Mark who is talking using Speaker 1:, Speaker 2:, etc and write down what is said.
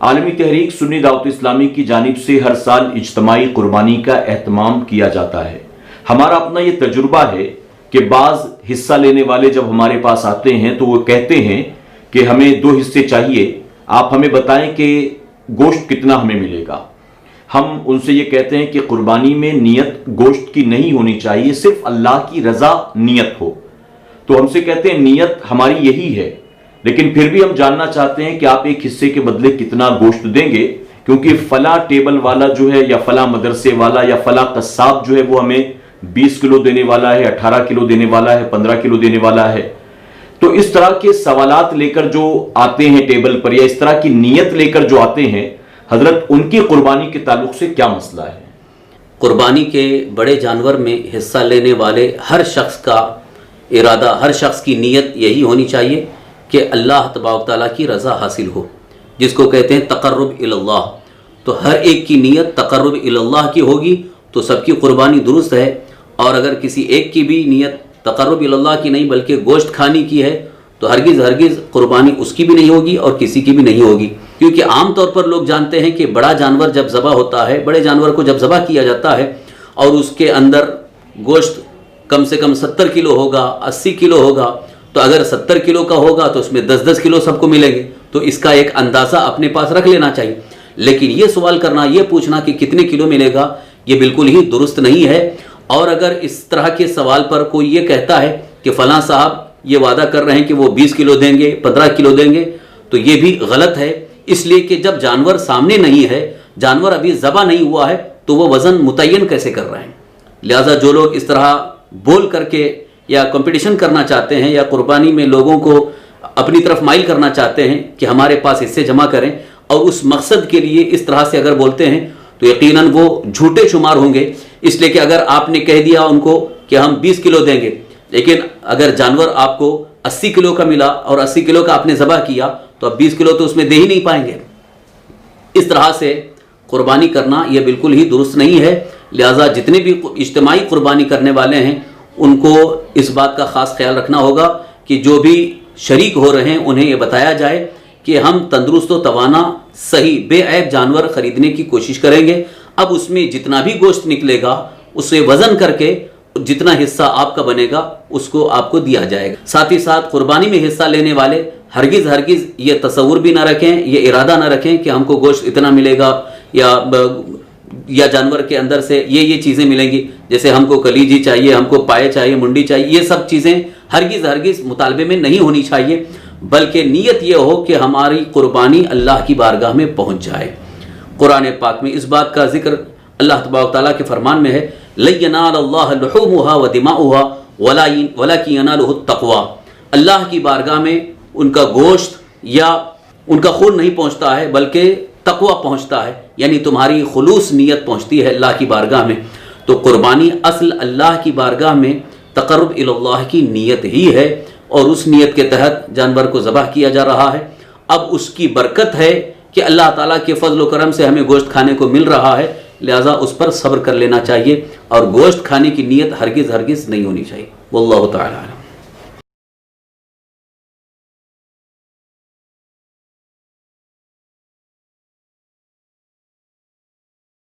Speaker 1: عالمی تحریک سنی دعوت اسلامی کی جانب سے ہر سال اجتماعی قربانی کا اہتمام کیا جاتا ہے۔ ہمارا اپنا یہ تجربہ ہے کہ بعض حصہ لینے والے جب ہمارے پاس آتے ہیں تو وہ کہتے ہیں کہ ہمیں 2 حصے چاہیے، آپ ہمیں بتائیں کہ گوشت کتنا ہمیں ملے گا۔ ہم ان سے یہ کہتے ہیں کہ قربانی میں نیت گوشت کی نہیں ہونی چاہیے، صرف اللہ کی رضا نیت ہو۔ تو ہم سے کہتے ہیں نیت ہماری یہی ہے، لیکن پھر بھی ہم جاننا چاہتے ہیں کہ آپ ایک حصے کے بدلے کتنا گوشت دیں گے، کیونکہ فلاں ٹیبل والا جو ہے یا فلاں مدرسے والا یا فلاں قصاب جو ہے وہ ہمیں 20 کلو دینے والا ہے، 18 کلو دینے والا ہے، 15 کلو دینے والا ہے۔ تو اس طرح کے سوالات لے کر جو آتے ہیں ٹیبل پر، یا اس طرح کی نیت لے کر جو آتے ہیں، حضرت ان کی قربانی کے تعلق سے کیا مسئلہ ہے؟
Speaker 2: قربانی کے بڑے جانور میں حصہ لینے والے ہر شخص کا ارادہ، ہر شخص کی نیت یہی ہونی چاہیے کہ اللہ تبارک تعالیٰ کی رضا حاصل ہو، جس کو کہتے ہیں تقرب اللہ۔ تو ہر ایک کی نیت تقرب اللہ کی ہوگی تو سب کی قربانی درست ہے، اور اگر کسی ایک کی بھی نیت تقرب اللہ کی نہیں بلکہ گوشت کھانے کی ہے تو ہرگز قربانی اس کی بھی نہیں ہوگی اور کسی کی بھی نہیں ہوگی، کیونکہ عام طور پر لوگ جانتے ہیں کہ بڑا جانور جب ذبح ہوتا ہے، بڑے جانور کو جب ذبح کیا جاتا ہے اور اس کے اندر گوشت کم سے کم 70 کلو ہوگا، 80 کلو ہوگا، تو اگر 70 کلو کا ہوگا تو اس میں 10 کلو سب کو ملیں گے، تو اس کا ایک اندازہ اپنے پاس رکھ لینا چاہیے۔ لیکن یہ سوال کرنا، یہ پوچھنا کہ کتنے کلو ملے گا، یہ بالکل ہی درست نہیں ہے۔ اور اگر اس طرح کے سوال پر کوئی یہ کہتا ہے کہ فلاں صاحب یہ وعدہ کر رہے ہیں کہ وہ 20 کلو دیں گے، 15 کلو دیں گے، تو یہ بھی غلط ہے، اس لیے کہ جب جانور سامنے نہیں ہے، جانور ابھی ذبح نہیں ہوا ہے، تو وہ وزن متعین کیسے کر رہے ہیں؟ لہٰذا جو لوگ اس طرح بول کر کے یا کمپٹیشن کرنا چاہتے ہیں یا قربانی میں لوگوں کو اپنی طرف مائل کرنا چاہتے ہیں کہ ہمارے پاس حصے جمع کریں، اور اس مقصد کے لیے اس طرح سے اگر بولتے ہیں تو یقیناً وہ جھوٹے شمار ہوں گے، اس لیے کہ اگر آپ نے کہہ دیا ان کو کہ ہم 20 کلو دیں گے، لیکن اگر جانور آپ کو 80 کلو کا ملا اور 80 کلو کا آپ نے ذبح کیا تو اب 20 کلو تو اس میں دے ہی نہیں پائیں گے۔ اس طرح سے قربانی کرنا یہ بالکل ہی درست نہیں ہے۔ لہٰذا جتنے بھی اجتماعی قربانی کرنے والے ہیں ان کو اس بات کا خاص خیال رکھنا ہوگا کہ جو بھی شریک ہو رہے ہیں انہیں یہ بتایا جائے کہ ہم تندرست و توانا صحیح بے عیب جانور خریدنے کی کوشش کریں گے۔ اب اس میں جتنا بھی گوشت نکلے گا اسے وزن کر کے جتنا حصہ آپ کا بنے گا اس کو آپ کو دیا جائے گا۔ ساتھ ہی ساتھ قربانی میں حصہ لینے والے ہرگز یہ تصور بھی نہ رکھیں، یہ ارادہ نہ رکھیں کہ ہم کو گوشت اتنا ملے گا یا جانور کے اندر سے یہ چیزیں ملیں گی، جیسے ہم کو کلیجی چاہیے، ہم کو پائے چاہیے، منڈی چاہیے، یہ سب چیزیں ہرگز مطالبے میں نہیں ہونی چاہیے، بلکہ نیت یہ ہو کہ ہماری قربانی اللہ کی بارگاہ میں پہنچ جائے۔ قرآن پاک میں اس بات کا ذکر اللہ تبارک تعالیٰ کے فرمان میں ہے، لَن يَنَالَ اللَّهَ لُحُومُهَا وَدِمَاؤُهَا وَلَكِنْ يَنَالُهُ التَّقْوَىٰ۔ اللہ کی بارگاہ میں ان کا گوشت یا ان کا خون نہیں پہنچتا ہے بلکہ تقویٰ پہنچتا ہے، یعنی تمہاری خلوص نیت پہنچتی ہے اللہ کی بارگاہ میں۔ تو قربانی اصل اللہ کی بارگاہ میں تقرب اللہ کی نیت ہی ہے، اور اس نیت کے تحت جانور کو ذبح کیا جا رہا ہے۔ اب اس کی برکت ہے کہ اللہ تعالیٰ کے فضل و کرم سے ہمیں گوشت کھانے کو مل رہا ہے، لہٰذا اس پر صبر کر لینا چاہیے، اور گوشت کھانے کی نیت ہرگز نہیں ہونی چاہیے۔ واللہ تعالیٰ